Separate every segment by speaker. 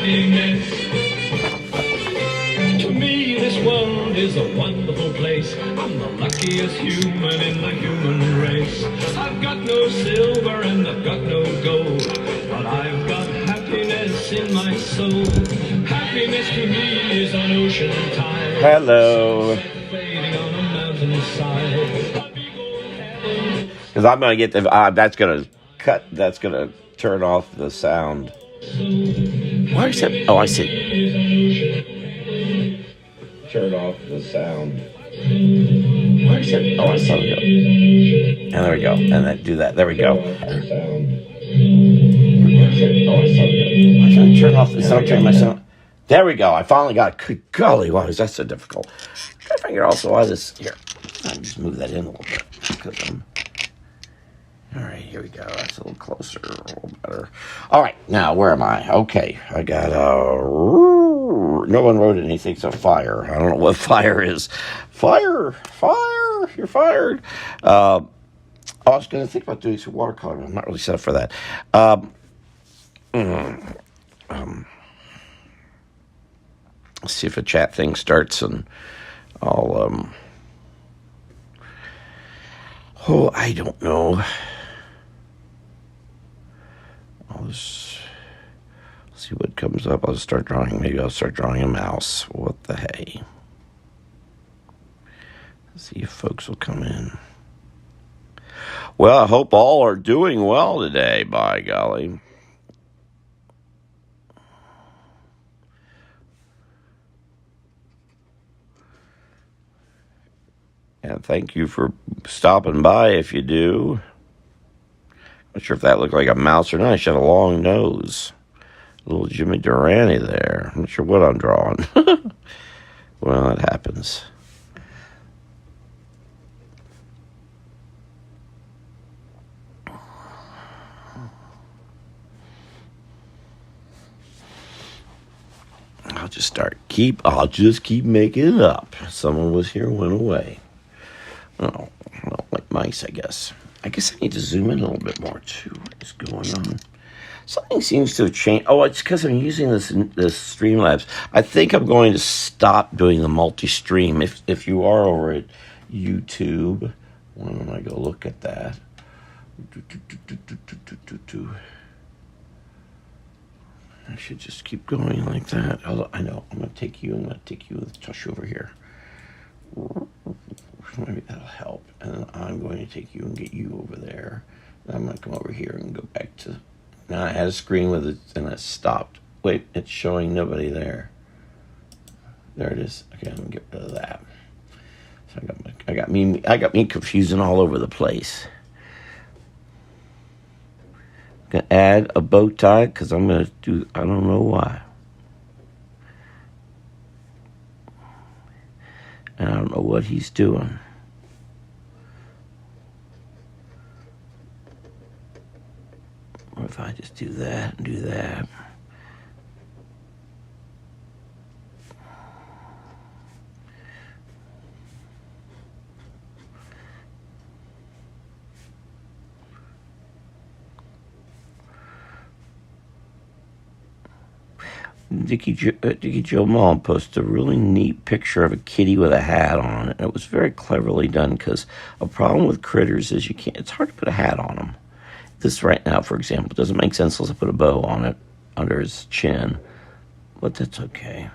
Speaker 1: happiness. To me, this world is a wonderful place. I'm the luckiest human in the human race. I've got no silver and I've got no gold, but I've got happiness in my soul. Happiness to me is an ocean tide.
Speaker 2: Hello.
Speaker 1: Fading on a mountainside.
Speaker 2: Because I'm going to get the... that's going to cut... That's going to turn off the sound. Why is that... Oh, I see. Turn off the sound. Why is that... Oh, I saw it. And there we go. And then do that. There we go. Why should I turn off the sound? Turn my sound... There we go. I finally got it. Good golly, why is that so difficult? I'm trying to figure also why this... Here. I'll just move that in a little bit. Because I'm... All right, here we go. That's a little closer, a little better. All right, now, where am I? Okay, I got no one wrote anything, so fire. I don't know what fire is. Fire, you're fired. I was going to think about doing some watercolor. I'm not really set up for that. Let's see if a chat thing starts, and I'll, I don't know. I'll just see what comes up. I'll start drawing. Maybe I'll start drawing a mouse. What the hey? Let's see if folks will come in. Well, I hope all are doing well today, by golly. And thank you for stopping by if you do. Not sure if that looked like a mouse or not. She had a long nose. A little Jimmy Durante there. I'm not sure what I'm drawing. Well, it happens. I'll just keep making it up. Someone was here and went away. Oh, I don't like mice, I guess. I guess I need to zoom in a little bit more, too. What is going on? Something seems to have changed. Oh, it's because I'm using this Streamlabs. I think I'm going to stop doing the multi-stream. If you are over at YouTube, why don't I go look at that? I should just keep going like that. I know. I'm going to take you and touch you over here. Maybe that'll help. And then I'm going to take you and get you over there. And I'm going to come over here and go back to... Now I had a screen with it and it stopped. Wait, it's showing nobody there. There it is. Okay, I'm going to get rid of that. So I got me confusing all over the place. I'm going to add a bow tie because I'm going to do... I don't know why. I don't know what he's doing. Or if I just do that and do that. Dickie Joe Mall posted a really neat picture of a kitty with a hat on it. And it was very cleverly done because a problem with critters is it's hard to put a hat on them. This right now, for example, doesn't make sense unless I put a bow on it under his chin. But that's okay.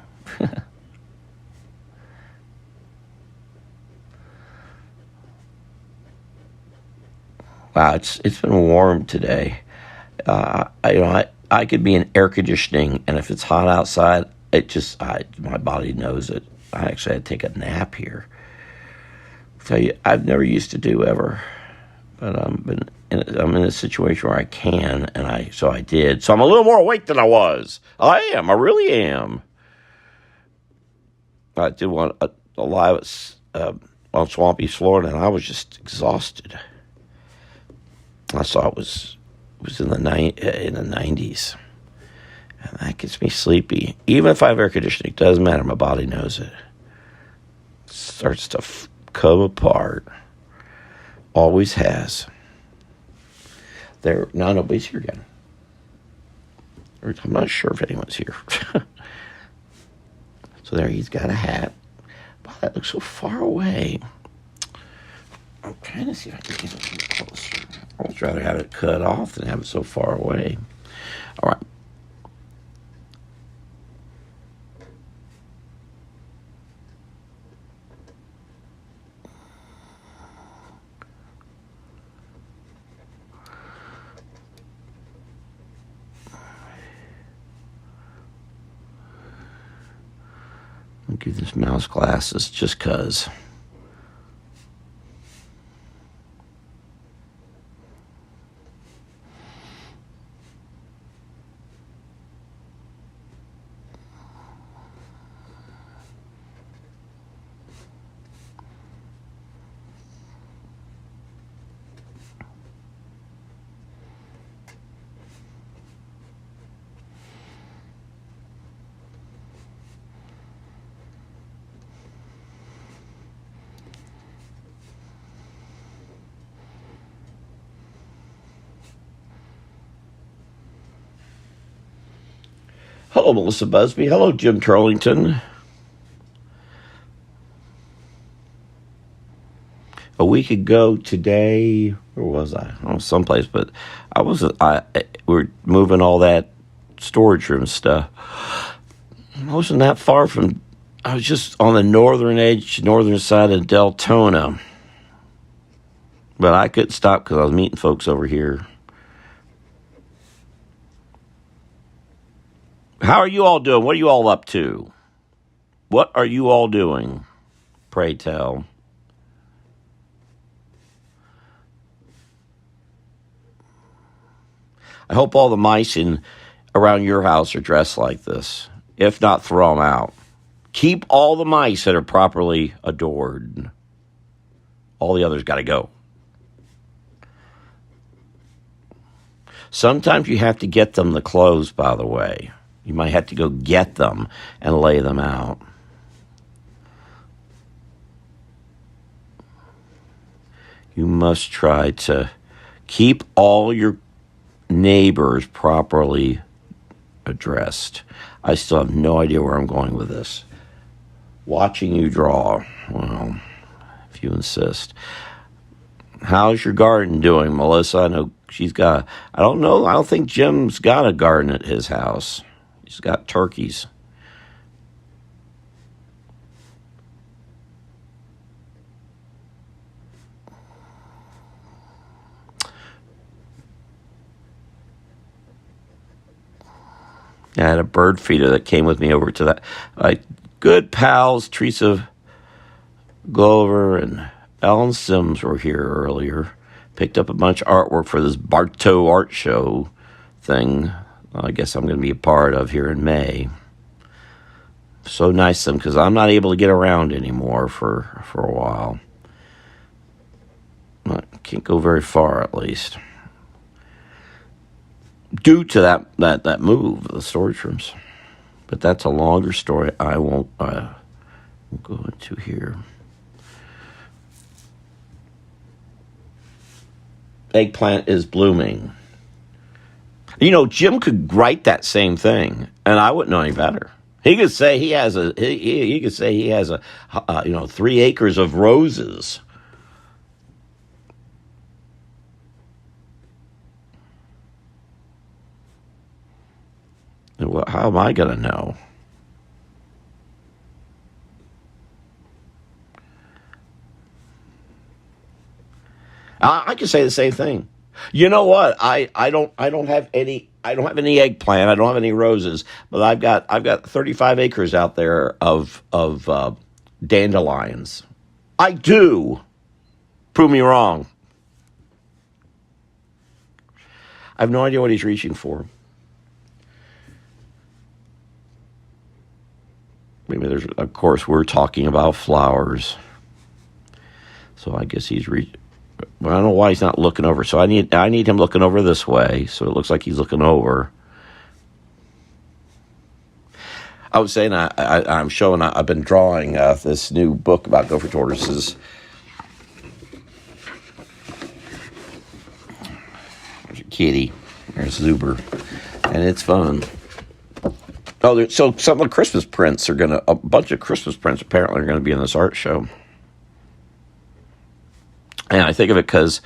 Speaker 2: Wow, it's been warm today. I could be in air conditioning, and if it's hot outside, my body knows it. I actually had to take a nap here. I'll tell you, I've never used to do ever, but I'm in a situation where I can, so I did. So I'm a little more awake than I was. I really am. I did one live on Swampy, Florida, and I was just exhausted. I saw it was in the 90s. And that gets me sleepy. Even if I have air conditioning, it doesn't matter. My body knows it. It starts to come apart. Always has. Now nobody's here again. I'm not sure if anyone's here. So there, he's got a hat. Wow, that looks so far away. I'm trying to see if I can get it a little closer. I'd almost rather have it cut off than have it so far away. All right. I'll give this mouse glasses just 'cause. Hello, Melissa Busby. Hello, Jim Turlington. A week ago today, where was I? Oh, someplace, but we were moving all that storage room stuff. I wasn't that far from. I was just on the northern side of Deltona, but I couldn't stop because I was meeting folks over here. How are you all doing? What are you all up to? What are you all doing? Pray tell. I hope all the mice around your house are dressed like this. If not, throw them out. Keep all the mice that are properly adored. All the others got to go. Sometimes you have to get them the clothes, by the way. You might have to go get them and lay them out. You must try to keep all your neighbors properly addressed. I still have no idea where I'm going with this. Watching you draw. Well, if you insist. How's your garden doing, Melissa? I know she's got, I don't know. I don't think Jim's got a garden at his house. He's got turkeys. I had a bird feeder that came with me over to that. My good pals, Teresa Glover and Alan Sims were here earlier. Picked up a bunch of artwork for this Bartow art show thing. I guess I'm going to be a part of here in May. So nice of them because I'm not able to get around anymore for a while. I can't go very far, at least. Due to that move of the storage rooms. But that's a longer story I won't go into here. Eggplant is blooming. You know, Jim could write that same thing, and I wouldn't know any better. He could say he has a 3 acres of roses. Well, how am I going to know? I could say the same thing. You know what? I don't have any eggplant. I don't have any roses, but I've got 35 acres out there of dandelions. I do. Prove me wrong. I have no idea what he's reaching for. Maybe of course, we're talking about flowers. So I guess he's well, I don't know why he's not looking over. So I need him looking over this way. So it looks like he's looking over. I was saying I'm showing. I've been drawing this new book about gopher tortoises. There's a kitty. There's Zuber, and it's fun. So some of the Christmas prints a bunch of Christmas prints apparently are gonna be in this art show. And I think of it because,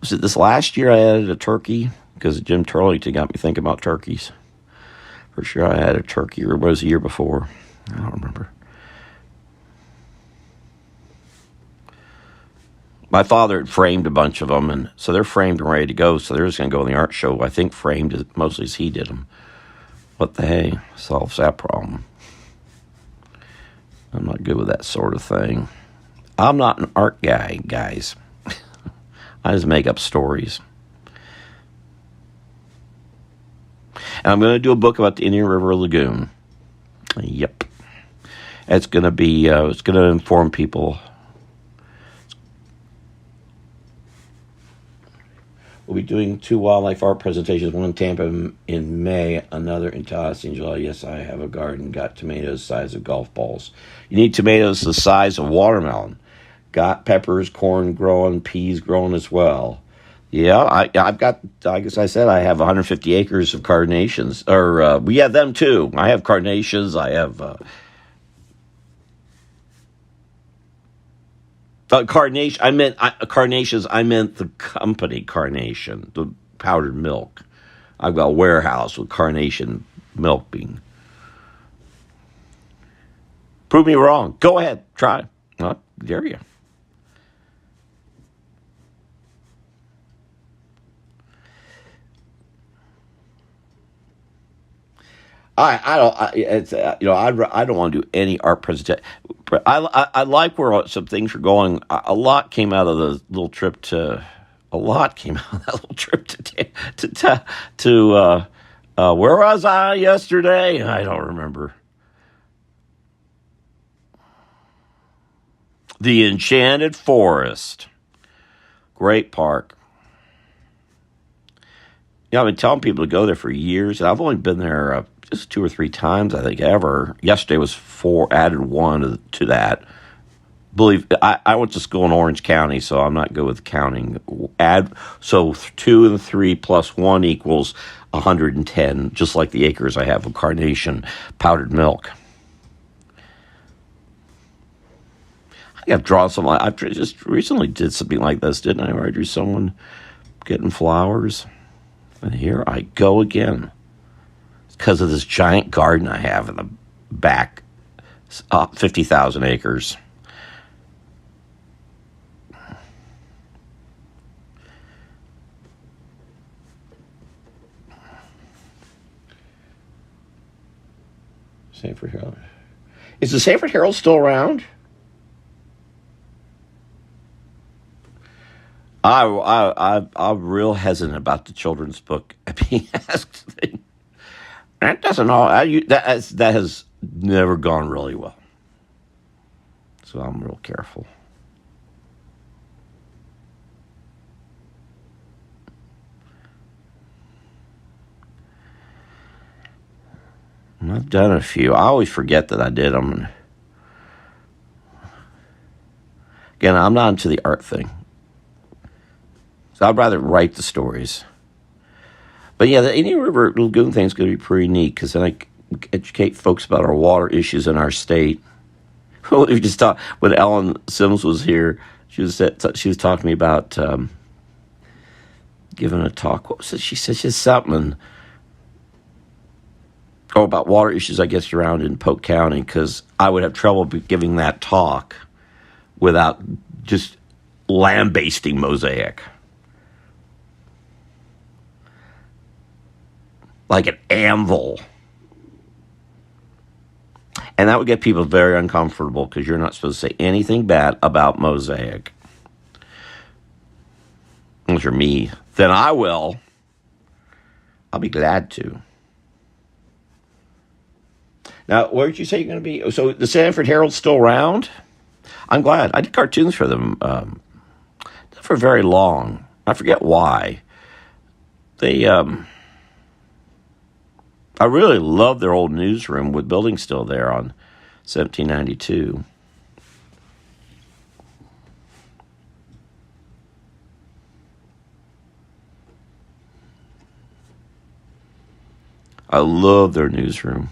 Speaker 2: was it this last year I added a turkey? Because Jim Turlington got me thinking about turkeys. For sure I had a turkey, or was it the year before? I don't remember. My father had framed a bunch of them, and so they're framed and ready to go. So they're just going to go in the art show. I think framed mostly as he did them. What the hey, solves that problem. I'm not good with that sort of thing. I'm not an art guy, guys. I just make up stories. And I'm going to do a book about the Indian River Lagoon. Yep. It's going to be, it's going to inform people. We'll be doing 2 wildlife art presentations, one in Tampa in May, another in Tallahassee in July. Yes, I have a garden, got tomatoes the size of golf balls. You need tomatoes the size of watermelon. Got peppers, corn growing, peas growing as well. Yeah, I've got, I guess I said I have 150 acres of carnations. We have them too. I have carnations, I have... Carnation. Carnations. I meant the company Carnation, the powdered milk. I've got a warehouse with Carnation milk being. Prove me wrong. Go ahead. Try. Well, dare you. I don't want to do any art presentation. But I like where some things are going. A lot came out of the little trip to. A lot came out of that little trip to where was I yesterday? I don't remember. The Enchanted Forest. Great park. I've been telling people to go there for years, and I've only been there just 2 or 3 times, I think, ever. Yesterday was 4, added 1 to that. I went to school in Orange County, so I'm not good with counting. So 2 and 3 plus 1 equals 110, just like the acres I have of Carnation powdered milk. I think I've drawn I just recently did something like this, didn't I? Where I drew someone getting flowers. And here I go again. It's because of this giant garden I have in the back, 50,000 acres. Sanford Herald. Is the Sanford Herald still around? I'm real hesitant about the children's book being asked. That doesn't all. That has never gone really well. So I'm real careful. And I've done a few. I always forget that I did them. Again, I'm not into the art thing. So I'd rather write the stories. But yeah, the Indian River Lagoon thing is going to be pretty neat because then I educate folks about our water issues in our state. We just talked when Ellen Sims was here. She was talking to me about giving a talk. What was it? She said just something. About water issues, I guess, around in Polk County because I would have trouble giving that talk without just lambasting Mosaic. Like an anvil. And that would get people very uncomfortable because you're not supposed to say anything bad about Mosaic. Unless you're me, then I will. I'll be glad to. Now, where did you say you're going to be? So the Sanford Herald's still around? I'm glad. I did cartoons for them not for very long. I forget why. They... I really love their old newsroom with building still there on 1792. I love their newsroom.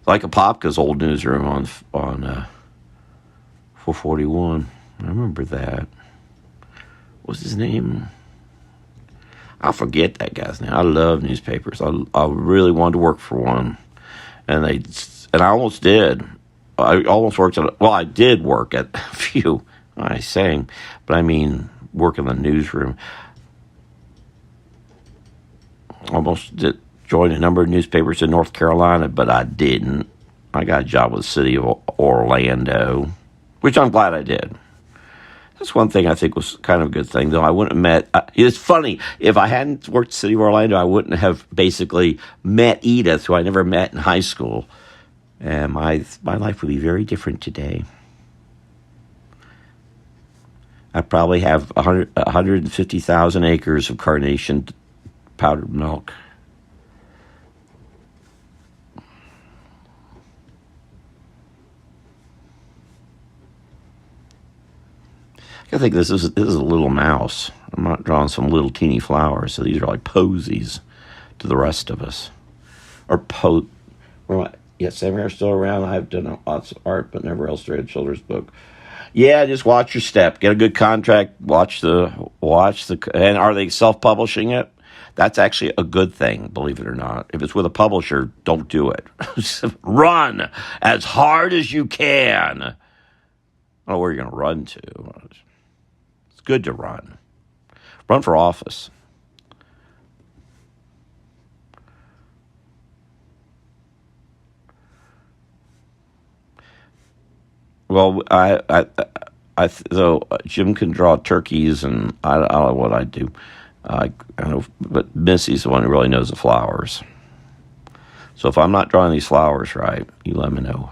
Speaker 2: Like Apopka's old newsroom on 441. I remember that. What's his name? I forget that guy's name. I love newspapers. I really wanted to work for one, and I almost did. I almost worked at. Well, I did work at a few. I sang, but I mean work in the newsroom. Almost did join a number of newspapers in North Carolina, but I didn't. I got a job with the city of Orlando, which I'm glad I did. That's one thing I think was kind of a good thing, though. I wouldn't have met. It's funny. If I hadn't worked at the city of Orlando, I wouldn't have basically met Edith, who I never met in high school. And my life would be very different today. I probably have 150,000 acres of carnation powdered milk. I think this is a little mouse. I'm not drawing some little teeny flowers, so these are like posies to the rest of us. Or yes, Sam Hare's still around. I've done lots of art, but never illustrated a children's book. Yeah, just watch your step. Get a good contract. Watch the. And are they self-publishing it? That's actually a good thing, believe it or not. If it's with a publisher, don't do it. Run as hard as you can. I don't know where you're going to run to. It's good to run. Run for office. Well, so Jim can draw turkeys, and I don't know what I do. I know, but Missy's the one who really knows the flowers. So if I'm not drawing these flowers right, you let me know.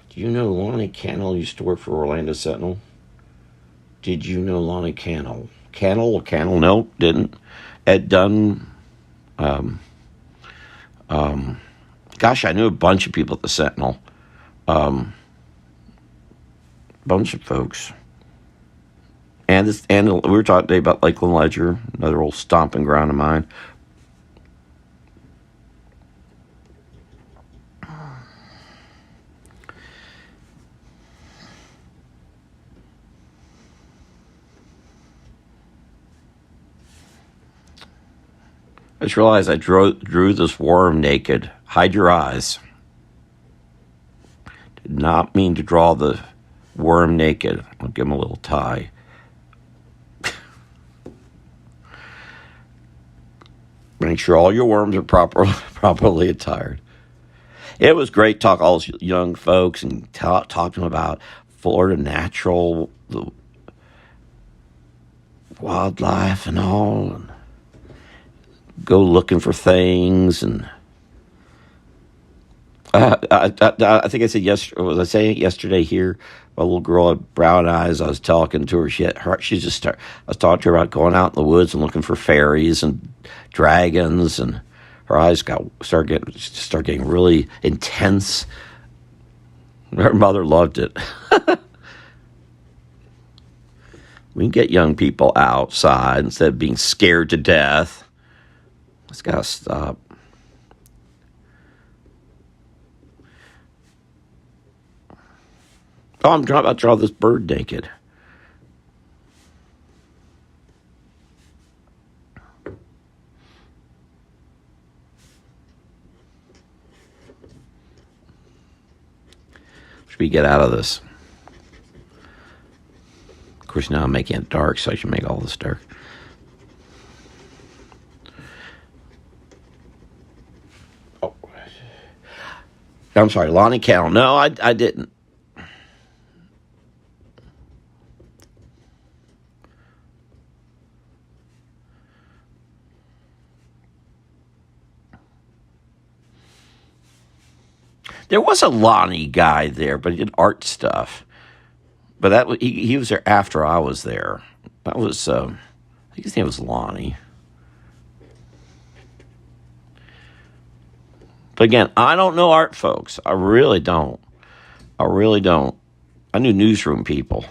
Speaker 2: Do you know Lonnie Cannell used to work for Orlando Sentinel? Did you know Lonnie Cannell? Cannell or Cannell? No, didn't. Ed Dunn. Gosh, I knew a bunch of people at the Sentinel. Bunch of folks. And we were talking today about Lakeland Ledger, another old stomping ground of mine. I just realized I drew this worm naked. Hide your eyes. Did not mean to draw the worm naked. I'll give him a little tie. Make sure all your worms are properly attired. It was great to talk to all those young folks and talk to them about Florida natural, the wildlife and all, and go looking for things. And I think I said yesterday. Was I saying it yesterday here? A little girl with brown eyes. I was talking to her. I was talking to her about going out in the woods and looking for fairies and dragons, and her eyes start getting really intense. Her mother loved it. We can get young people outside instead of being scared to death. It's got to stop. Oh, I'm about to draw this bird naked. Should we get out of this? Of course, now I'm making it dark, so I should make all this dark. Oh, I'm sorry, Lonnie Cannell. No, I didn't. There was a Lonnie guy there, but he did art stuff. But he was there after I was there. That was, I think his name was Lonnie. But again, I don't know art, folks. I really don't. I really don't. I knew newsroom people.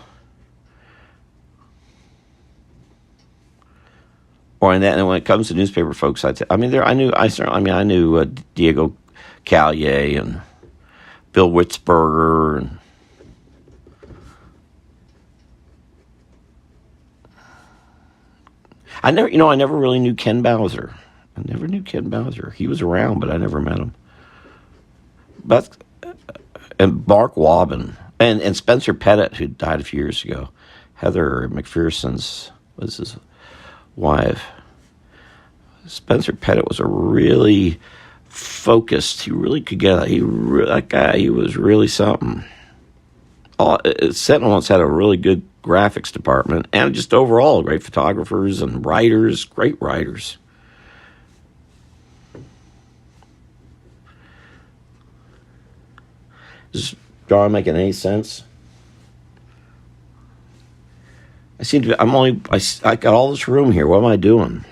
Speaker 2: And when it comes to newspaper folks, I knew Diego Callier and Bill Witzberger and I never really knew Ken Bowser. I never knew Ken Bowser. He was around, but I never met him. And Mark Waban and Spencer Pettit, who died a few years ago. Heather McPherson's was his wife. Spencer Pettit was a really focused. He really could get that guy. He was really something. Sentinel once had a really good graphics department and just overall great photographers and writers, great writers. Is this drawing making any sense? I got all this room here. What am I doing?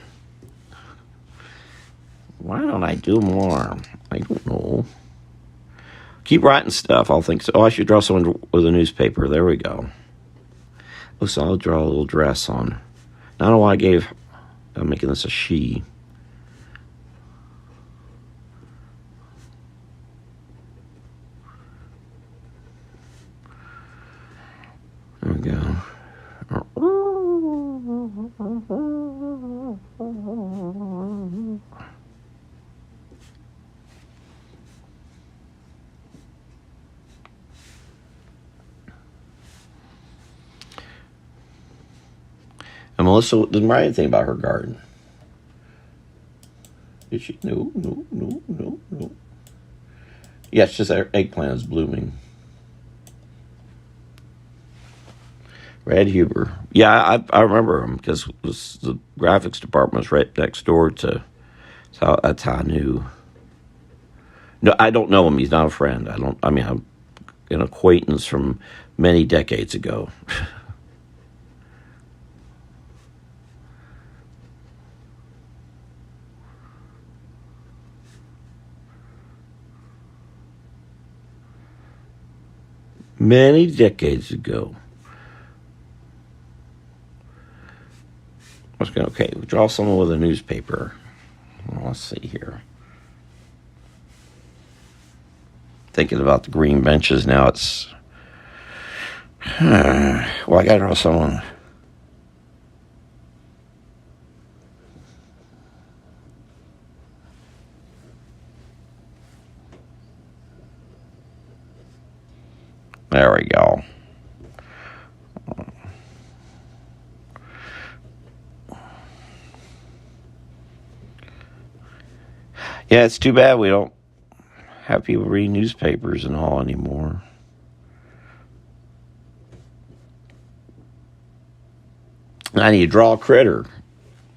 Speaker 2: Why don't I do more? I don't know. Keep writing stuff. I'll think so. Oh, I should draw someone with a newspaper. There we go. Oh, so I'll draw a little dress on. I don't know why I'm making this a she. There we go. And Melissa didn't write anything about her garden. Did she? No. Yeah, it's just her eggplant is blooming. Red Huber. Yeah, I remember him because the graphics department was right next door to. That's how I knew. No, I don't know him. He's not a friend. I'm an acquaintance from many decades ago. Many decades ago. Okay, draw someone with a newspaper. Well, let's see here. Thinking about the green benches now, it's... well, I gotta draw someone... There we go. Yeah, it's too bad we don't have people read newspapers and all anymore. I need to draw a critter.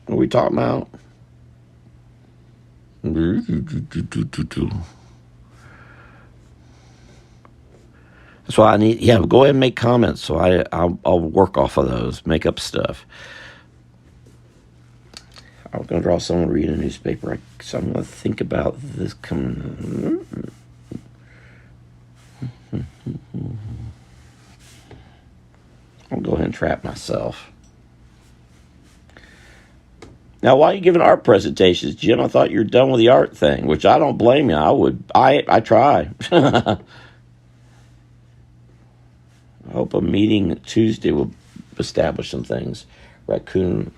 Speaker 2: What are we talking about? That's why I need. Yeah, go ahead and make comments. So I'll work off of those, make up stuff. I'm going to draw someone reading a newspaper. So I'm going to think about this coming. I'll go ahead and trap myself. Now, why are you giving art presentations, Jim? I thought you were done with the art thing, which I don't blame you. I try. I hope a meeting Tuesday will establish some things. Raccoon.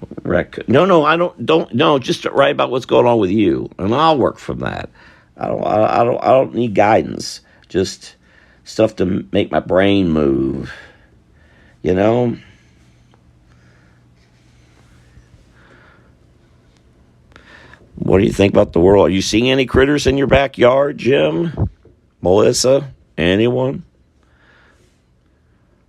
Speaker 2: No, I don't. Just write about what's going on with you, and I'll work from that. I don't need guidance. Just stuff to make my brain move. You know. What do you think about the world? Are you seeing any critters in your backyard, Jim? Melissa? Anyone?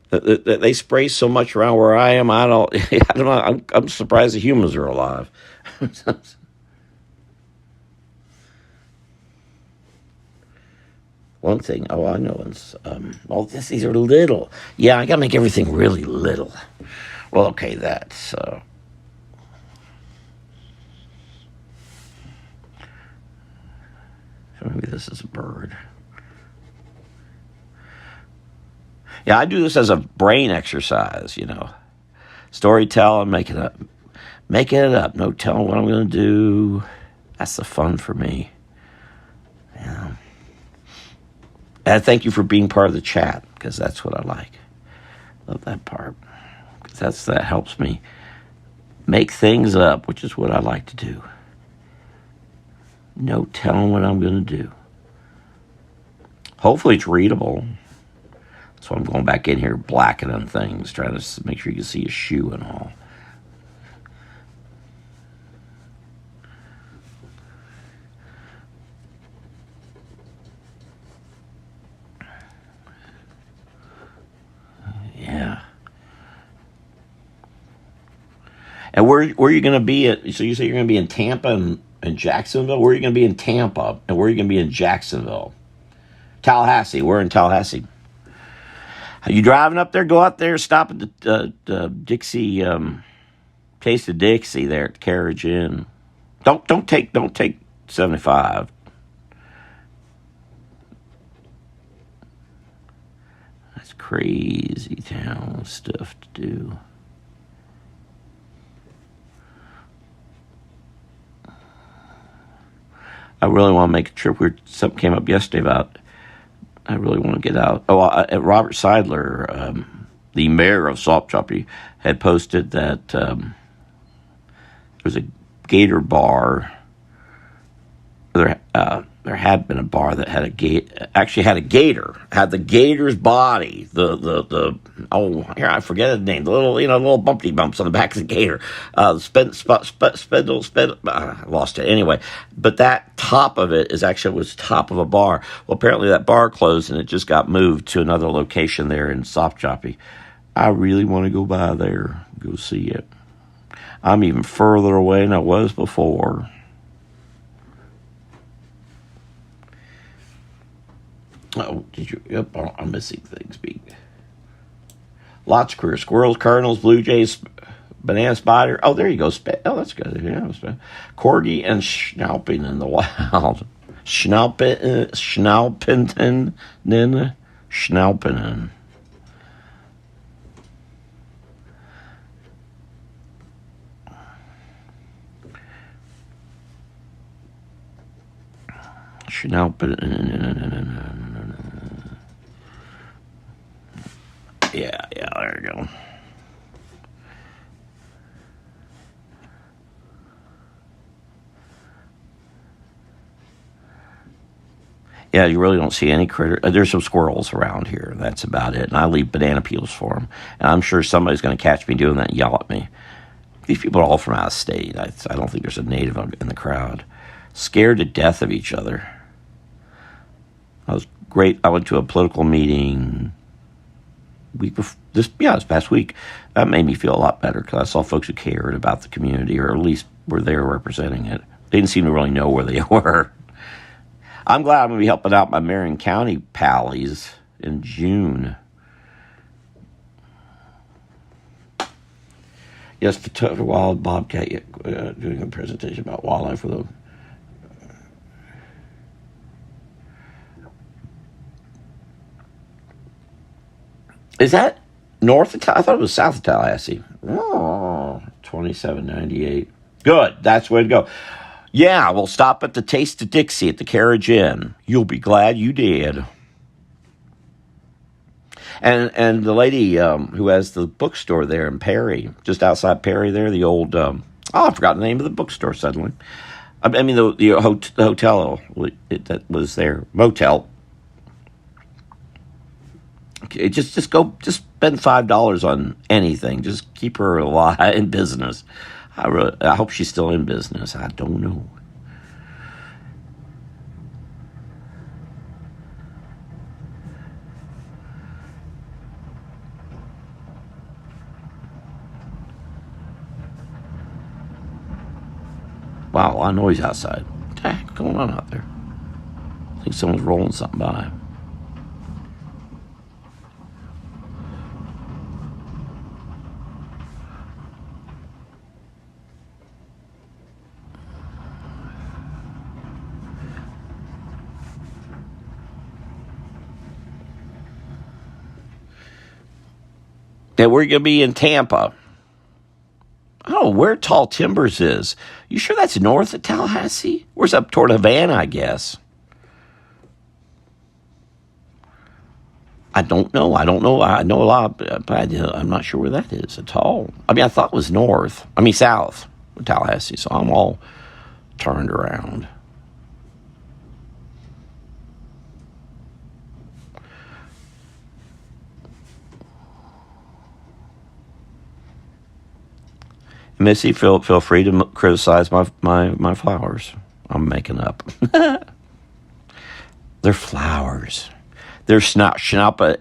Speaker 2: They spray so much around where I am. I don't know. I'm surprised the humans are alive. One thing. Oh, I know. These are little. Yeah, I gotta make everything really little. Well, okay, that's. So maybe this is a bird. Yeah, I do this as a brain exercise, Storytelling, making it up. No telling what I'm going to do. That's the fun for me. Yeah. And thank you for being part of the chat, because that's what I like. Love that part. Because that helps me make things up, which is what I like to do. No telling what I'm going to do. Hopefully it's readable. So I'm going back in here blackening things, trying to make sure you can see a shoe and all. Yeah. And where are you going to be at? So you say you're going to be in Tampa and Jacksonville? Where are you going to be in Tampa? And where are you going to be in Jacksonville? Tallahassee. We're in Tallahassee. Are you driving up there? Go out there, stop at the Dixie, Taste of Dixie there at the Carriage Inn. Don't take 75. That's crazy town stuff to do. I really want to make a trip. Something came up yesterday about I really want to get out. Robert Seidler, the mayor of Salt Choppy, had posted that there was a gator bar. There had been a bar that had had a gator, had the gator's body. Here I forget the name. The little bumpy bumps on the back of the gator. I lost it anyway. But that top of it was top of a bar. Well, apparently that bar closed and it just got moved to another location there in Soft Choppy. I really want to go by there, go see it. I'm even further away than I was before. Oh, did you? Yep, I'm missing things. Lots of career. Squirrels, cardinals, blue jays, banana spider. Oh, there you go. Oh, that's good. Yeah, corgi and schnauping in the wild. Schnaupinen. Schnaupinen. Yeah, there you go. Yeah, you really don't see any critter. There's some squirrels around here. That's about it. And I leave banana peels for them. And I'm sure somebody's going to catch me doing that and yell at me. These people are all from out of state. I don't think there's a native in the crowd. Scared to death of each other. I was great. I went to a political meeting this past week. That made me feel a lot better because I saw folks who cared about the community, or at least were there representing it. They didn't seem to really know where they were. I'm glad I'm going to be helping out my Marion County pallies in June. Yes, the wild bobcat doing a presentation about wildlife with a. Is that north of Tallahassee? I thought it was south of Tallahassee. Oh, 2798. Good. That's where to go. Yeah, we'll stop at the Taste of Dixie at the Carriage Inn. You'll be glad you did. And the lady who has the bookstore there in Perry, just outside Perry there, the old, I forgot the name of the bookstore suddenly. I mean, the hotel that was there, motel. Just spend $5 on anything. Just keep her alive in business. I hope she's still in business. I don't know. Wow, a lot of noise outside. What the heck is going on out there? I think someone's rolling something by. that we're going to be in Tampa. I don't know where Tall Timbers is. You sure that's north of Tallahassee? Where's up toward Havana, I guess? I don't know. I know a lot, but I'm not sure where that is at all. I mean, I thought it was south of Tallahassee, so I'm all turned around. Missy, feel free to criticize my flowers. I'm making up. They're flowers. They're schnappens.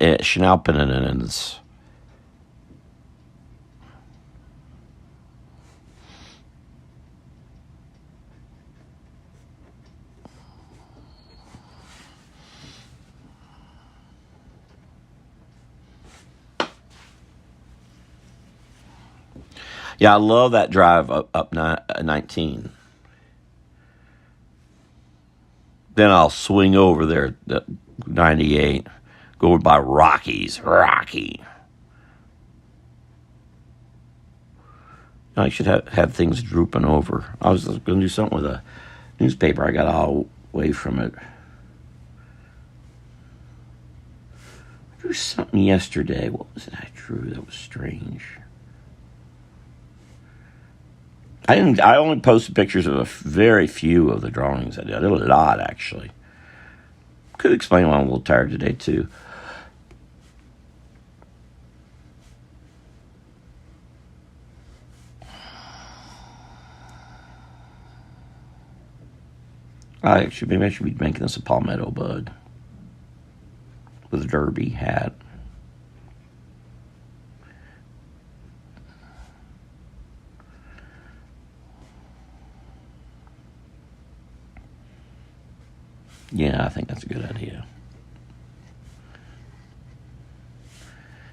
Speaker 2: Yeah, I love that drive up 19. Then I'll swing over there at 98, go by Rockies. Rocky. I should have things drooping over. I was going to do something with a newspaper. I got all away from it. I drew something yesterday. What was it I drew that was strange? I only posted pictures of a very few of the drawings I did. I did a lot, actually. Could explain why I'm a little tired today, too. Maybe I should be making this a palmetto bud with a derby hat. Yeah, I think that's a good idea.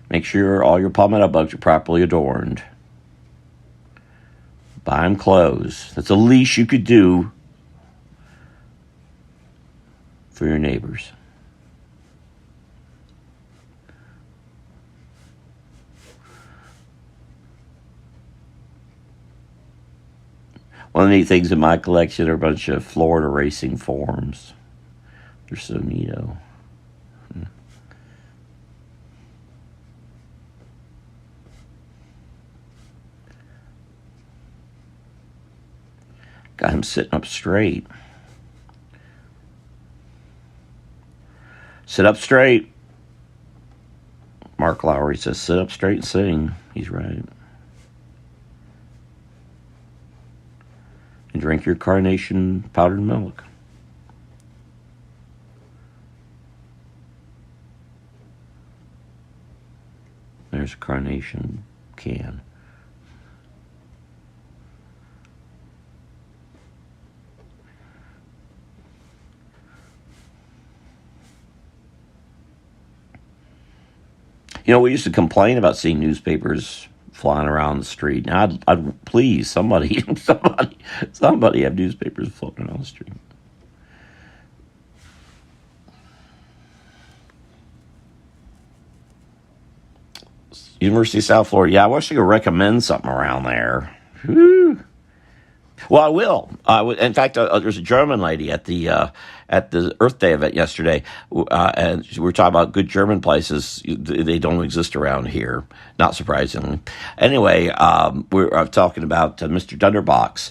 Speaker 2: Make sure all your palmetto bugs are properly adorned. Buy them clothes. That's the least you could do for your neighbors. One of the neat things in my collection are a bunch of Florida racing forms. They're so neato. Got him sitting up straight. Sit up straight. Mark Lowry says, sit up straight and sing. He's right. And drink your carnation powdered milk. There's a carnation can. You know, we used to complain about seeing newspapers flying around the street. Now, I'd please somebody have newspapers floating around the street. University of South Florida. Yeah, I wish I could recommend something around there. Whew. Well, I will. In fact, there's a German lady at the Earth Day event yesterday, and we were talking about good German places. They don't exist around here, not surprisingly. Anyway, we're talking about Mr. Dunderbox.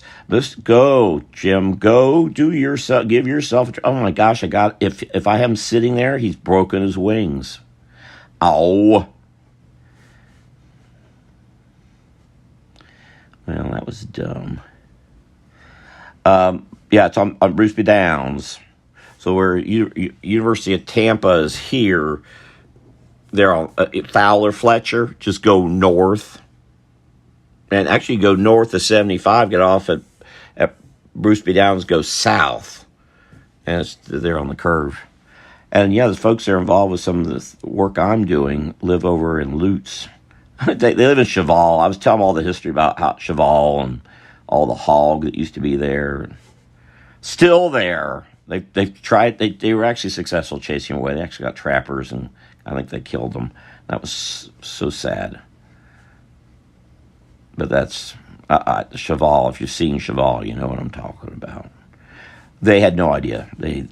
Speaker 2: Go, Jim. Go. Do yourself. Give yourself. Oh my gosh! If I have him sitting there, he's broken his wings. Ow. Well, that was dumb. Yeah, it's on Bruce B. Downs. So where University of Tampa is here, they're on Fowler Fletcher. Just go north, and actually go north of 75. Get off at Bruce B. Downs. Go south, and they're on the curve. And yeah, the folks that are involved with some of the work I'm doing live over in Lutz. They live in Cheval. I was telling them all the history about how Cheval and all the hog that used to be there. Still there. They've tried. They were actually successful chasing them away. They actually got trappers, and I think they killed them. That was so sad. but that's Cheval. If you've seen Cheval, you know what I'm talking about. They had no idea. They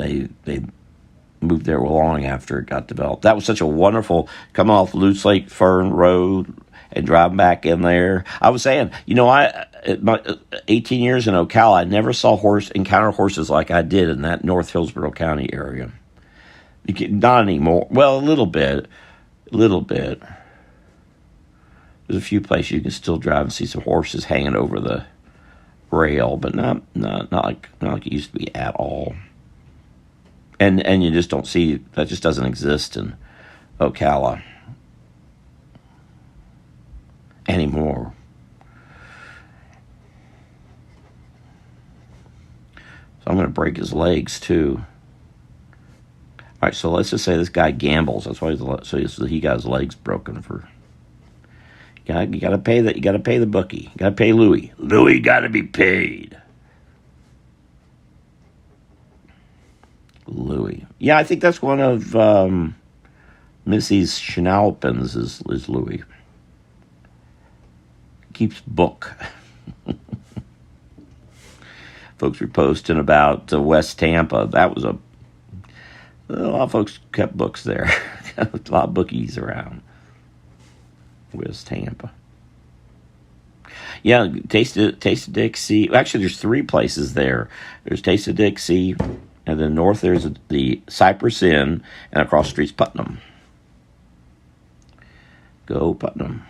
Speaker 2: moved there long after it got developed. That was such a wonderful come off Lutz Lake Fern Road and driving back in there. I was saying, at my 18 years in Ocala, I never saw encounter horses like I did in that North Hillsborough County area. Not anymore. Well, a little bit. There's a few places you can still drive and see some horses hanging over the rail, but not like it used to be at all. And you just don't see that. Just doesn't exist in Ocala anymore. So I'm going to break his legs too. All right, so let's just say this guy gambles. That's why he got his legs broken for. You got to pay that. You got to pay the bookie. You got to pay Louis. Louis got to be paid. Louis. Yeah, I think that's one of Missy's Schnaupens is Louis. Keeps book. Folks were posting about West Tampa. That was a lot of folks kept books there. A lot of bookies around West Tampa. Yeah, Taste of Dixie. Actually, there's 3 places there. There's Taste of Dixie, and then north there's the Cypress Inn, and across the street's Putnam. Go Putnam.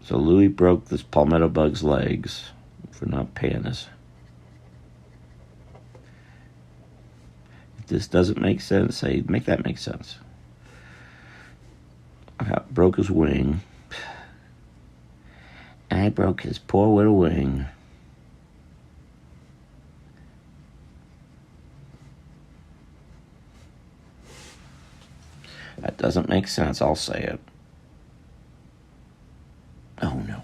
Speaker 2: So Louis broke this palmetto bug's legs for not paying us. If this doesn't make sense, say, make that make sense. I broke his wing. I broke his poor little wing. That doesn't make sense, I'll say it. Oh, no.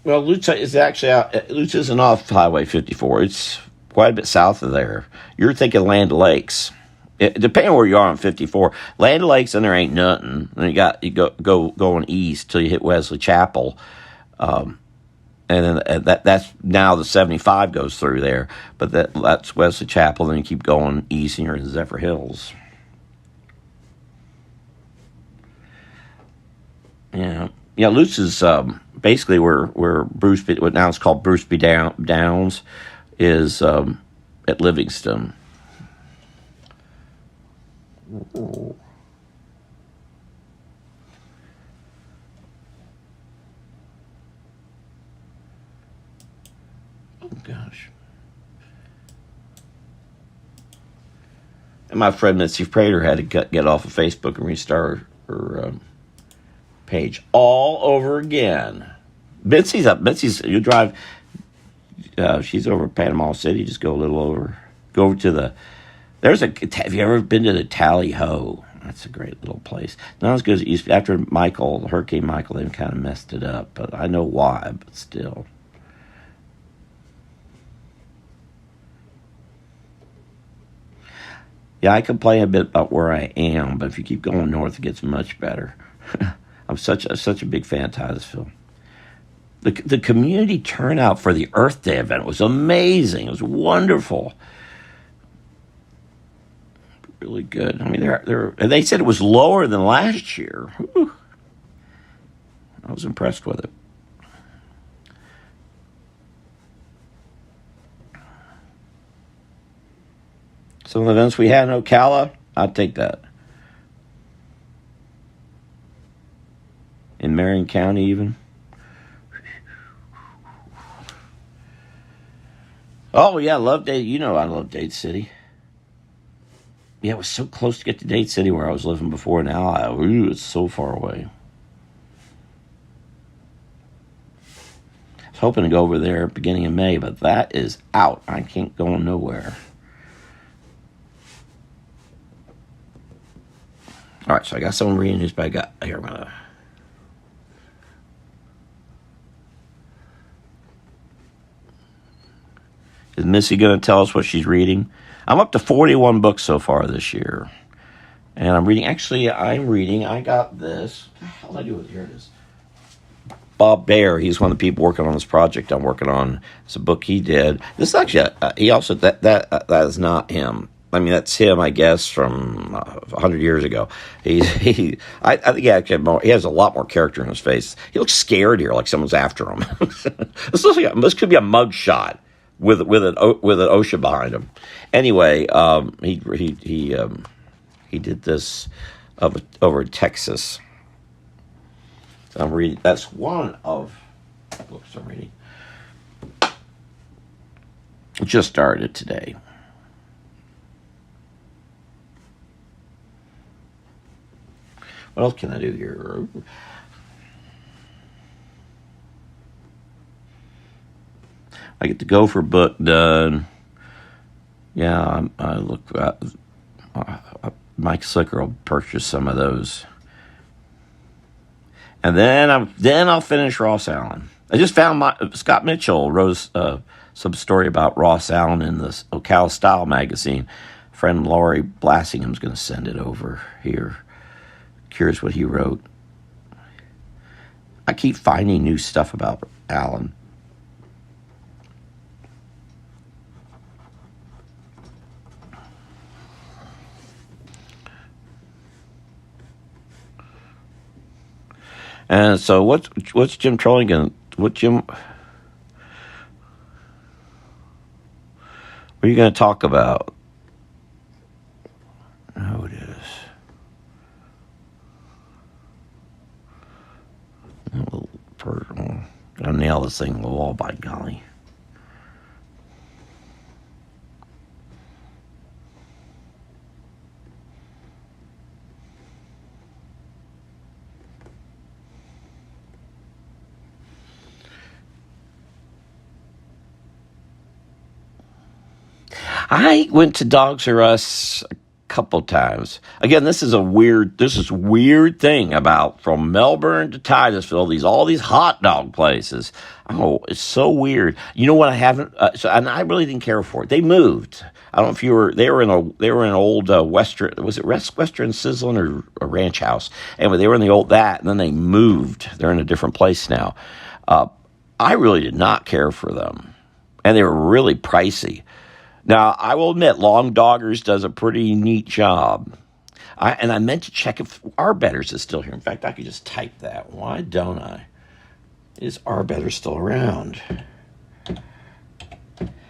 Speaker 2: Well, Lutz is actually out. Lutz isn't off Highway 54. It's quite a bit south of there. You're thinking Land O'Lakes. Depending on where you are on 54, Land O'Lakes and there ain't nothing. And you go going east till you hit Wesley Chapel, and then that's now the 75 goes through there. But that's Wesley Chapel. Then you keep going east and you're in Zephyr Hills. Yeah, Lutz is basically where Bruceby, what now is called Bruceby Downs, is at Livingston. Oh gosh! And my friend Mitzi Prater had to get off of Facebook and restart her page all over again. Mitzi's up. You drive. She's over Panama City. Just go a little over. Go over to the. Have you ever been to the Tally Ho? That's a great little place. Not as good as it used to be. After Hurricane Michael, they kind of messed it up. But I know why. But still. Yeah, I complain a bit about where I am, but if you keep going north, it gets much better. I'm such a big fan of Titusville. The community turnout for the Earth Day event was amazing. It was wonderful. Really good. I mean, they said it was lower than last year. Whew. I was impressed with it. Some of the events we had in Ocala, I'd take that. In Marion County, even. Oh, yeah, I love Dade. You know I love Dade City. Yeah, it was so close to get to Dade City where I was living before. Now, it's so far away. was hoping to go over there beginning of May, but that is out. I can't go nowhere. All right, so I got someone reading news, but I got here. I'm gonna. Is Missy going to tell us what she's reading? I'm up to 41 books so far this year. And I'm reading. Actually, I got this. What the hell did I do with it? Here it is. Bob Baer. He's one of the people working on this project I'm working on. It's a book he did. This is actually, he also, that is not him. I mean, that's him, I guess, from 100 years ago. I think he has a lot more character in his face. He looks scared here, like someone's after him. This could be a mug shot with an OSHA behind him. Anyway, he did this over in Texas. I'm reading. That's one of the books I'm reading. It just started today. What else can I do here? I get the Gopher book done. Yeah, I look. Mike Slicker will purchase some of those, and then I'll finish Ross Allen. I just found Scott Mitchell wrote some story about Ross Allen in the Ocala Style magazine. Friend Laurie Blassingham's going to send it over here. Curious what he wrote. I keep finding new stuff about Allen. And so what's Jim Trolling going to, what are you going to talk about? Oh, it is. I'll nail this thing on the wall, by golly. I went to Dogs R Us a couple times. Again, this is weird thing about from Melbourne to Titusville, all these hot dog places. Oh, it's so weird. You know what? I haven't, and I really didn't care for it. They moved. I don't know if they were in an old Western, was it Western Sizzlin or a Ranch House? Anyway, they were in the old that, and then they moved. They're in a different place now. I really did not care for them, and they were really pricey. Now, I will admit, Long Doggers does a pretty neat job. I meant to check if Arbetters is still here. In fact, I could just type that. Why don't I? Is Arbetters still around?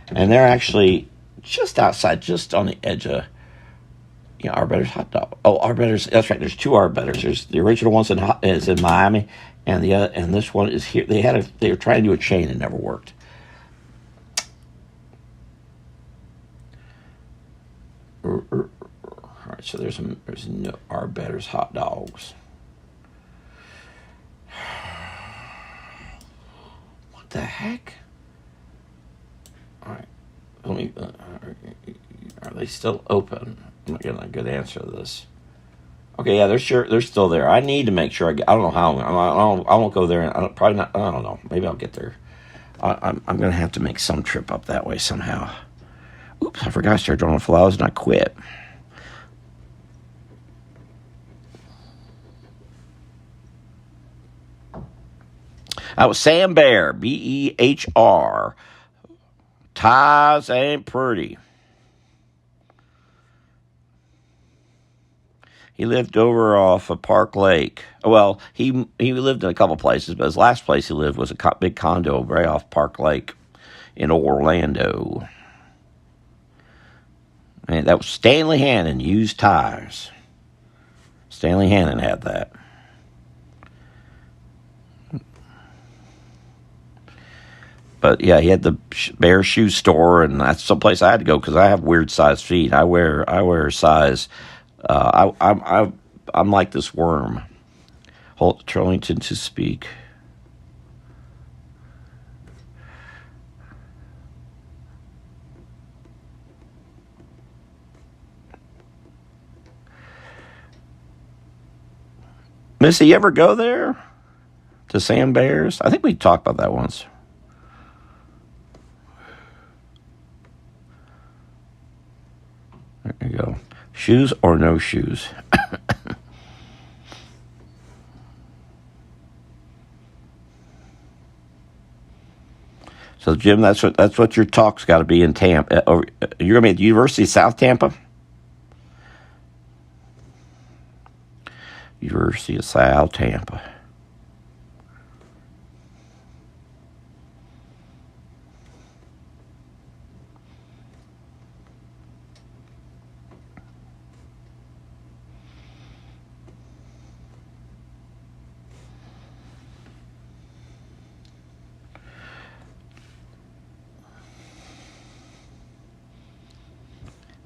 Speaker 2: And they're actually just outside, just on the edge of, Arbetters hot dog. Oh, Arbetters, that's right. There's two Arbetters. There's the original one's is in Miami, and this one is here. They were trying to do a chain and never worked. All right, so there's no Arbetters hot dogs. What the heck? All right, let me. Are they still open? I'm not getting a good answer to this. Okay, yeah, they're still there. I need to make sure I don't know how. I won't go there. And probably not. I don't know. Maybe I'll get there. I'm going to have to make some trip up that way somehow. Oops, I forgot I started drawing flowers and I quit. That was Sam Behr, Behr. Ties ain't pretty. He lived over off of Park Lake. Well, he lived in a couple places, but his last place he lived was a big condo right off Park Lake in Orlando. And that was Stanley Hannon, used tires. Stanley Hannon had that. But yeah, he had the Behr shoe store, and that's someplace I had to go because I have weird size feet. I wear size. I'm like this worm. Hold Turlington to speak. Missy, you ever go there to Sam Bears? I think we talked about that once. There you go. Shoes or no shoes? So, Jim, that's what your talk's got to be in Tampa. You're going to be at the University of South Tampa? University of South Tampa.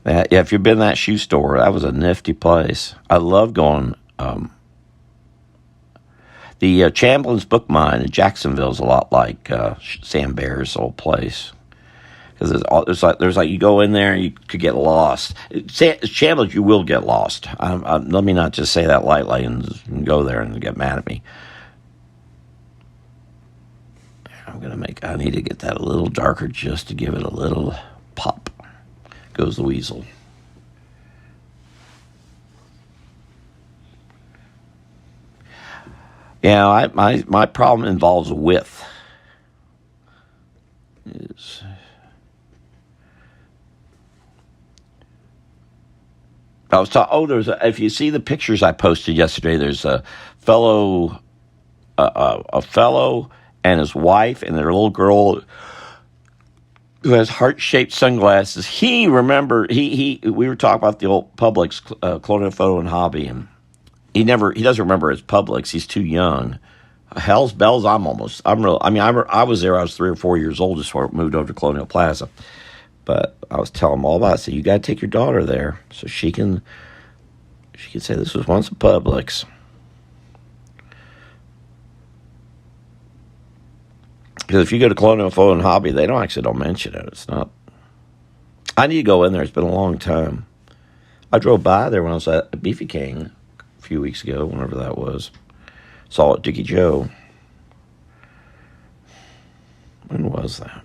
Speaker 2: Yeah, if you've been in that shoe store, that was a nifty place. I love going. The Chamblin's Book Mine in Jacksonville is a lot like Sam Bear's old place, because there's like you go in there and you could get lost. Chamblin's, you will get lost. Let me not just say that lightly and go there and get mad at me. I need to get that a little darker just to give it a little pop. Goes the weasel. Yeah, my problem involves width. I was talking. If you see the pictures I posted yesterday, there's a fellow and his wife and their little girl who has heart-shaped sunglasses. We were talking about the old Publix, Colonial Photo and Hobby, and he doesn't remember his Publix. He's too young. Hell's bells, I was there. I was 3 or 4 years old just before I moved over to Colonial Plaza. But I was telling him all about it. I said, you got to take your daughter there so she can say this was once a Publix. Because if you go to Colonial Photo and Hobby, they don't mention it. It's not. I need to go in there. It's been a long time. I drove by there when I was at Beefy King a few weeks ago, whenever that was. Saw it, Dickie Joe. When was that?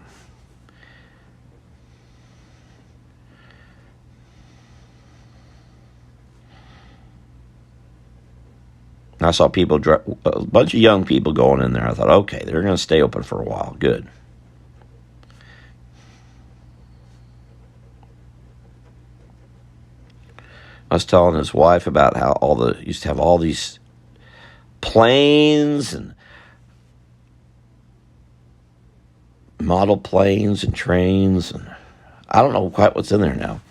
Speaker 2: I saw a bunch of young people going in there. I thought, okay, they're going to stay open for a while. Good. I was telling his wife about how used to have all these planes and model planes and trains, and I don't know quite what's in there now.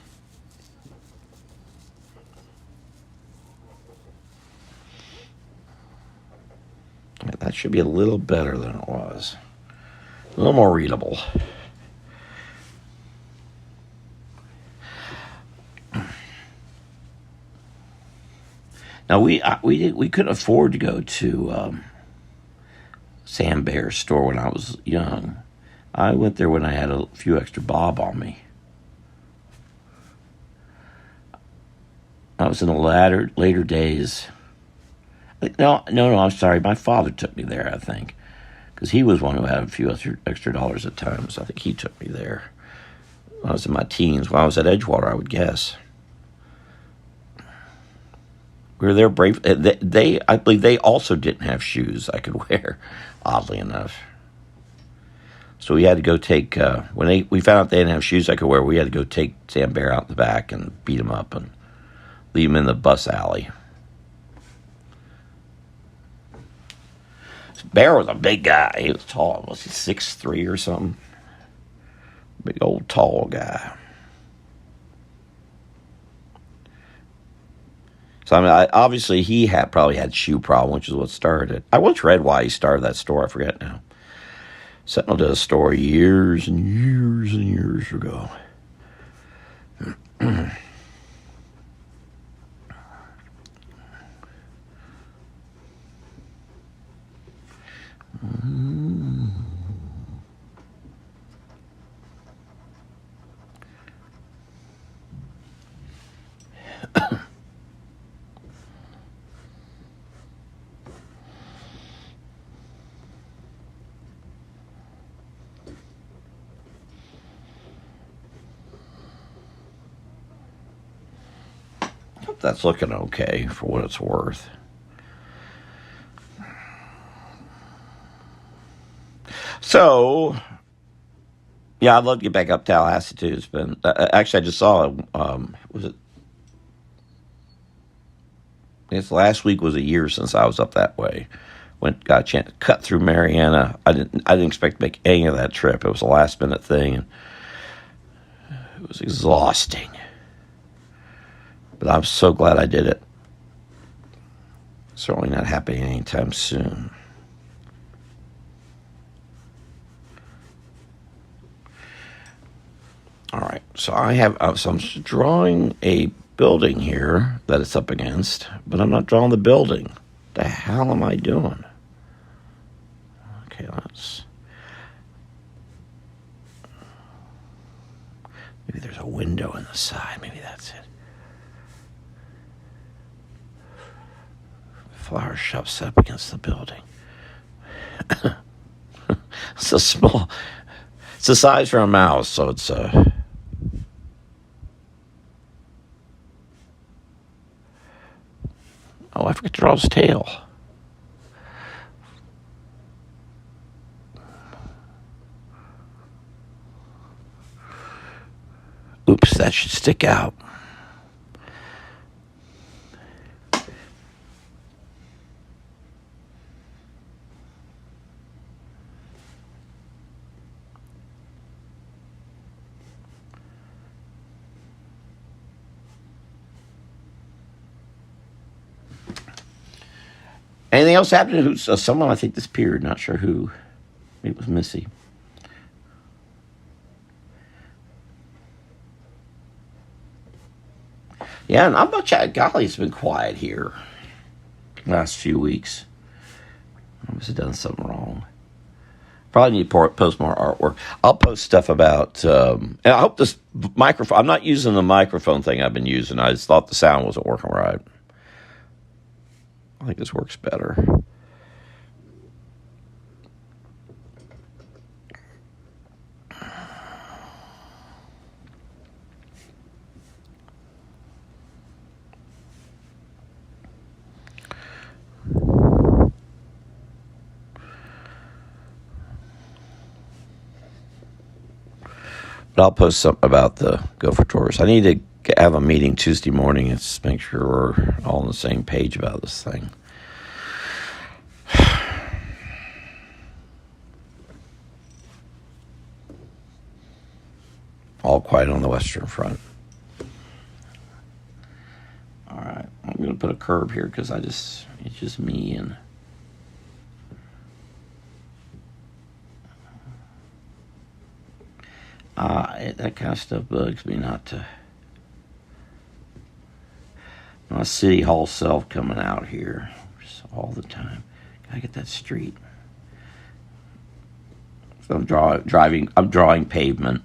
Speaker 2: That should be a little better than it was. A little more readable. Now, we couldn't afford to go to Sam Bear's store when I was young. I went there when I had a few extra bob on me. I was in the later days. No, I'm sorry. My father took me there, I think, because he was one who had a few extra dollars at times. I think he took me there when I was in my teens. When I was at Edgewater, I would guess. We were there brave. I believe they also didn't have shoes I could wear, oddly enough. So we had to go take, when we found out they didn't have shoes I could wear, we had to go take Sam Bear out in the back and beat him up and leave him in the bus alley. Bear was a big guy. He was tall. Was he 6'3" or something? Big old tall guy. So obviously he probably had shoe problem, which is what started it. I once read why he started that store. I forget now. Sentinel did a story years and years and years ago. hope that's looking okay for what it's worth. So, yeah, I'd love to get back up Tallahassee too. It's been actually I just saw was it? It's last week was a year since I was up that way. Got a chance to cut through Mariana. I didn't expect to make any of that trip. It was a last minute thing, and it was exhausting. But I'm so glad I did it. Certainly not happening anytime soon. All right, so I'm drawing a building here that it's up against, but I'm not drawing the building. The hell am I doing? Okay, maybe there's a window in the side. Maybe that's it. Flower shop set up against the building. It's a small. It's the size for a mouse, so it's Oh, I forgot to draw his tail. Oops, that should stick out. Anything else happened? Someone I think disappeared. Not sure who. Maybe it was Missy. Yeah, not much. Golly, it's been quiet here last few weeks. I must have done something wrong. Probably need to post more artwork. I'll post stuff about. And I hope this microphone. I'm not using the microphone thing I've been using. I just thought the sound wasn't working right. I think this works better. But I'll post something about the Gopher Tours. I need to have a meeting Tuesday morning and just make sure we're all on the same page about this thing. All quiet on the Western Front. All right, I'm going to put a curb here because it's just me and. That kind of stuff bugs me not to. My City Hall self coming out here just all the time. Gotta get that street. So I'm drawing pavement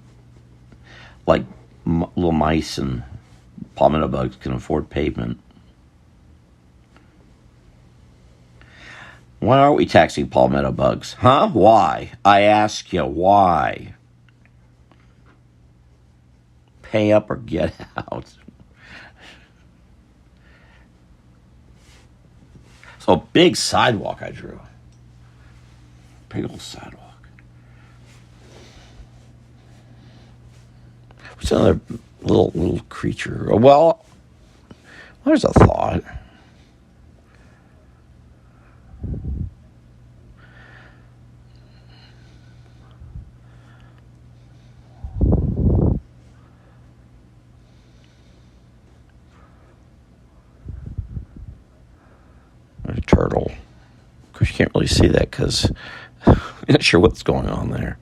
Speaker 2: like little mice and palmetto bugs can afford pavement. Why aren't we taxing palmetto bugs? Huh? Why? I ask you, why? Pay up or get out. So a big sidewalk I drew. Big old sidewalk. What's another little creature? Well, there's a thought. A turtle. Of course, you can't really see that because I'm not sure what's going on there.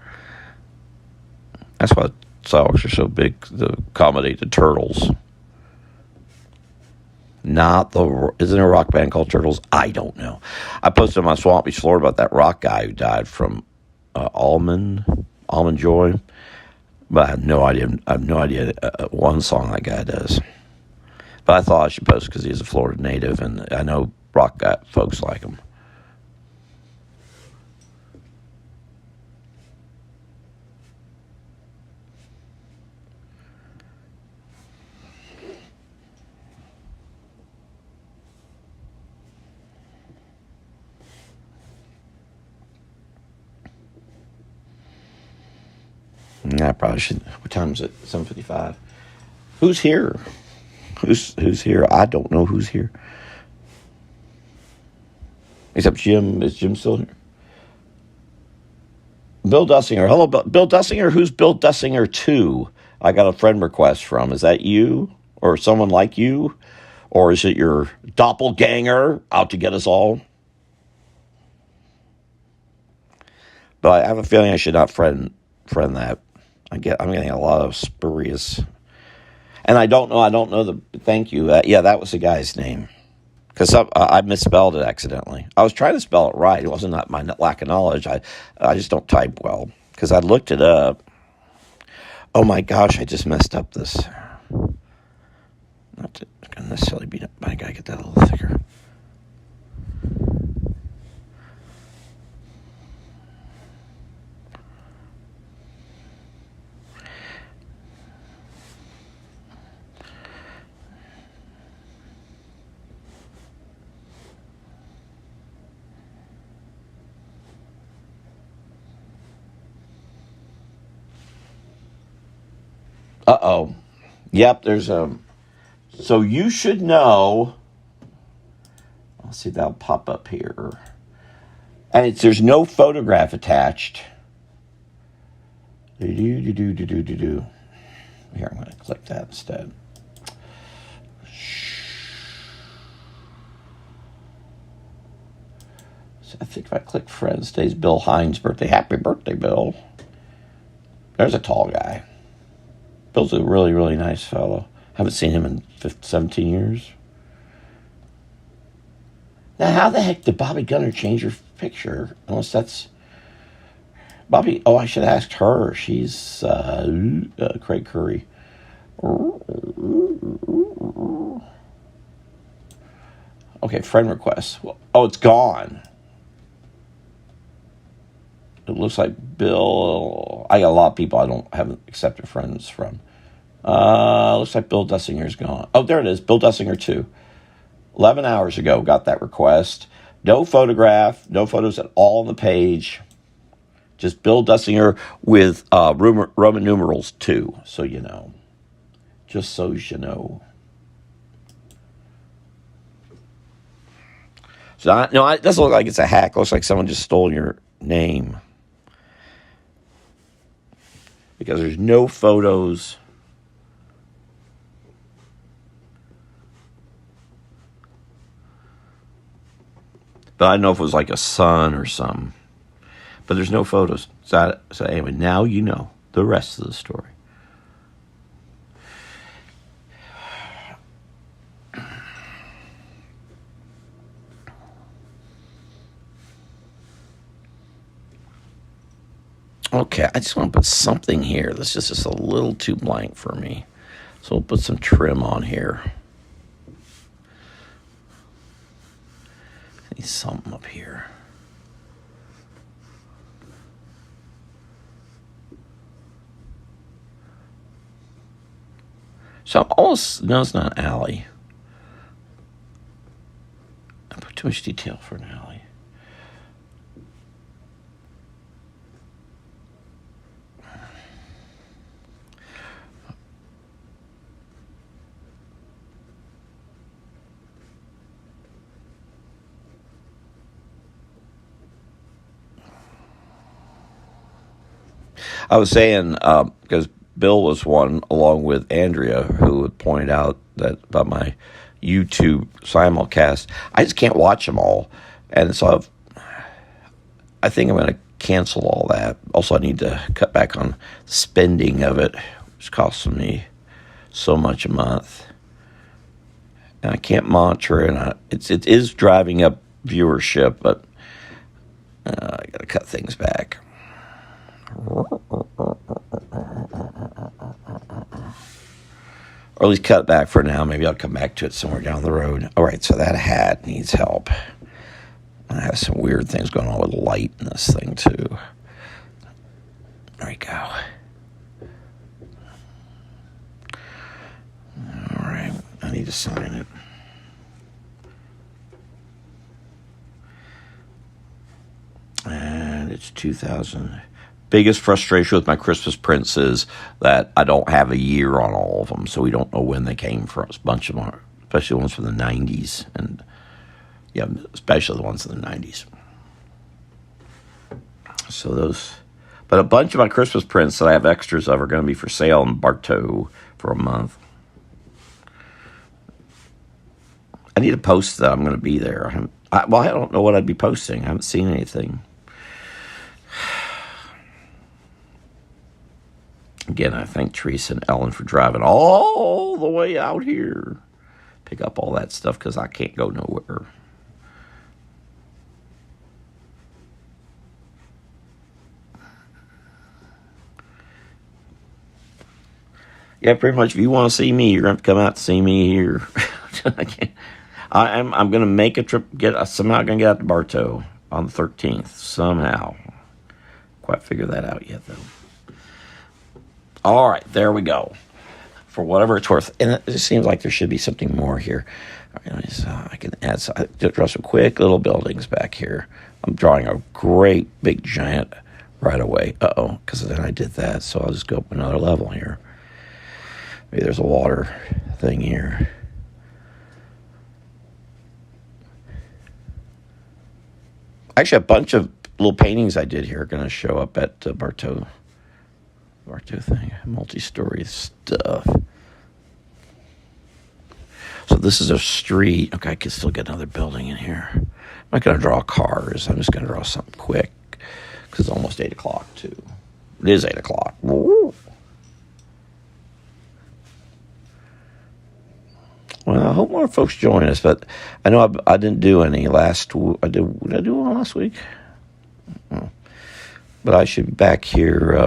Speaker 2: That's why sidewalks are so big to accommodate the turtles. Isn't there a rock band called Turtles? I don't know. I posted on my Swamp Beach, Florida about that rock guy who died from Almond Joy, but I have no idea one song that guy does. But I thought I should post because he's a Florida native, and I know rock guy folks like him. I probably should. What time is it? 7:55. Who's here? Who's here? I don't know who's here. Except Jim. Is Jim still here? Bill Dussinger. Hello, Bill Dussinger. Who's Bill Dussinger 2? I got a friend request from. Is that you? Or someone like you? Or is it your doppelganger out to get us all? But I have a feeling I should not friend that. I'm getting a lot of spurious. And I don't know the, thank you. Yeah, that was the guy's name. Because I misspelled it accidentally. I was trying to spell it right. It wasn't my lack of knowledge. I just don't type well. Because I looked it up. Oh my gosh, I just messed up this. Not to necessarily beat up, but I gotta get that a little thicker. Uh-oh. Yep, there's a... So you should know... I'll see, that'll pop up here. And there's no photograph attached. Here, I'm going to click that instead. So I think if I click friends, today's Bill Hines' birthday. Happy birthday, Bill. There's a tall guy. Bill's a really, really nice fellow. Haven't seen him in 17 years. Now, how the heck did Bobby Gunner change her picture? Unless that's... Bobby... Oh, I should have asked her. She's Craig Curry. Okay, friend request. Oh, it's gone. It looks like Bill... I got a lot of people I haven't accepted friends from. Looks like Bill Dussinger's gone. Oh, there it is. Bill Dussinger 2. 11 hours ago, got that request. No photograph, no photos at all on the page. Just Bill Dussinger with Roman numerals 2, so you know. Just so you know. So, it doesn't look like it's a hack. It looks like someone just stole your name. Because there's no photos. But I don't know if it was like a sun or something. But there's no photos. So anyway, now you know the rest of the story. Okay, I just want to put something here. This is just a little too blank for me. So we'll put some trim on here. I need something up here. So I'm almost... No, it's not an alley. I put too much detail for an alley. I was saying, because Bill was one, along with Andrea, who had pointed out that about my YouTube simulcast. I just can't watch them all. And so I think I'm going to cancel all that. Also, I need to cut back on spending of it, which costs me so much a month. And I can't monitor it. And it is driving up viewership, but I got to cut things back. Or at least cut it back for now. Maybe I'll come back to it somewhere down the road. All right, so that hat needs help. I have some weird things going on with light in this thing, too. There we go. All right, I need to sign it. And it's 2000. biggest frustration with my Christmas prints is that I don't have a year on all of them, so we don't know when they came from. A bunch of them are, especially the ones from the 90s, and yeah, especially the ones in the 90s. So those, but a bunch of my Christmas prints that I have extras of are going to be for sale in Bartow for a month. I need to post that I'm going to be there. I don't know what I'd be posting. I haven't seen anything. Again, I thank Teresa and Ellen for driving all the way out here. Pick up all that stuff because I can't go nowhere. Yeah, pretty much. If you want to see me, you're going to have to come out to see me here. I can't. I'm going to make a trip. Somehow going to get out to Bartow on the 13th. Somehow. Quite figure that out yet, though. All right, there we go. For whatever it's worth. And it just seems like there should be something more here. I can add draw some quick little buildings back here. I'm drawing a great, big, giant right away. Uh-oh, because then I did that. So I'll just go up another level here. Maybe there's a water thing here. Actually, a bunch of little paintings I did here are going to show up at Bartow thing. Multi-story stuff. So this is a street. Okay, I can still get another building in here. I'm not going to draw cars. I'm just going to draw something quick because it's almost 8 o'clock, too. It is 8 o'clock. Woo. Well, I hope more folks join us, but I know I didn't do any last week. Did I do one last week? Oh. But I should be back here.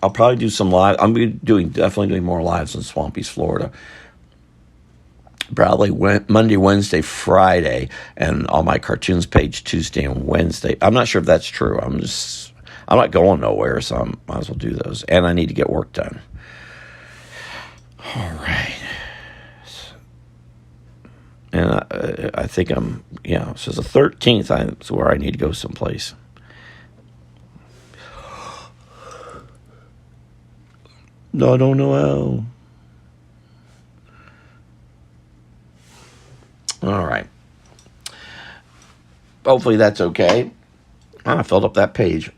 Speaker 2: I'll probably do some live. I'm definitely doing more lives in Swampy's, Florida. Probably Monday, Wednesday, Friday, and on my cartoons page Tuesday and Wednesday. I'm not sure if that's true. I'm not going nowhere, so I might as well do those. And I need to get work done. All right. And I think so it's the 13th is where I need to go someplace. No, I don't know how. All right. Hopefully that's okay. I filled up that page.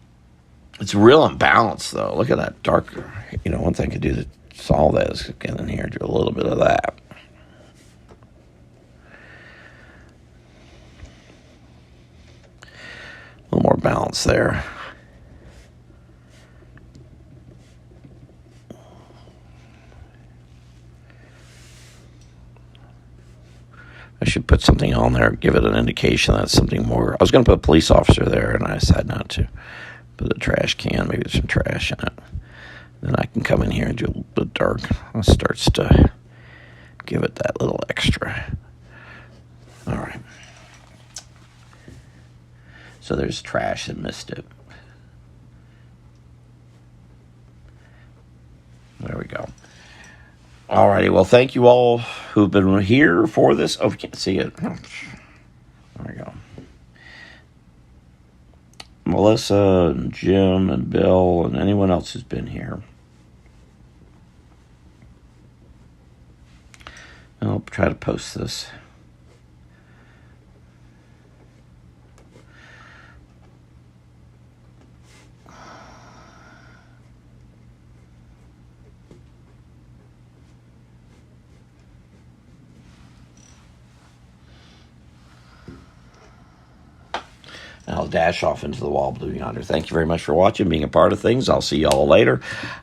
Speaker 2: It's real imbalanced, though. Look at that darker. One thing I could do to solve that is get in here and do a little bit of that. A little more balance there. I should put something on there, give it an indication that's something more. I was going to put a police officer there, and I decided not to. Put a trash can, maybe there's some trash in it. Then I can come in here and do a little bit dark. It starts to give it that little extra. All right. So there's trash and missed it. There we go. All righty. Well, thank you all who've been here for this. Oh, we can't see it. There we go. Melissa and Jim and Bill and anyone else who's been here. I'll try to post this. And I'll dash off into the wall blue yonder. Thank you very much for watching, being a part of things. I'll see you all later.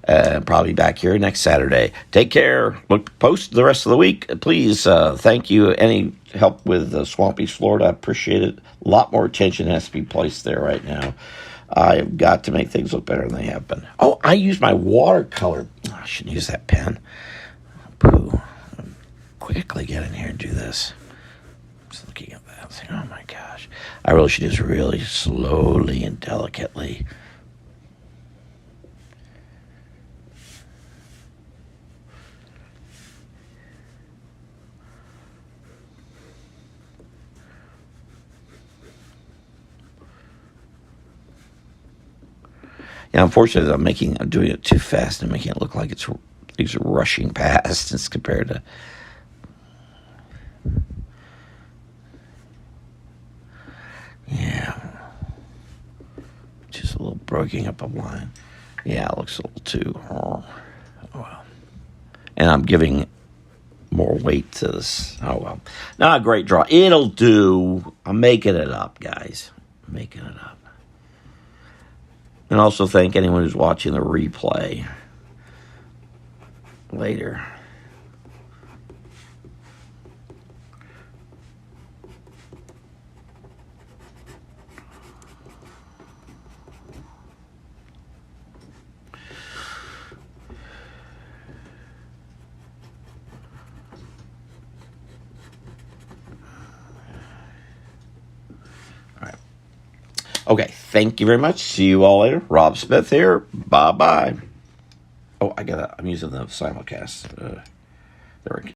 Speaker 2: Probably back here next Saturday. Take care. Post the rest of the week. Please, thank you. Any help with Swampy's, Florida, I appreciate it. A lot more attention has to be placed there right now. I've got to make things look better than they have been. Oh, I used my watercolor. Oh, I shouldn't use that pen. Pooh. Quickly get in here and do this. Just looking at that, saying, oh my gosh. I really should just really slowly and delicately. Yeah, unfortunately, I'm doing it too fast and making it look like these are rushing past as compared to. Yeah. Just a little breaking up a line. Yeah, it looks a little too. Oh, well. And I'm giving more weight to this. Oh, well. Not a great draw. It'll do. I'm making it up, guys. I'm making it up. And also thank anyone who's watching the replay later. Okay, thank you very much. See you all later. Rob Smith here. Bye-bye. Oh, I'm using the simulcast. There we go.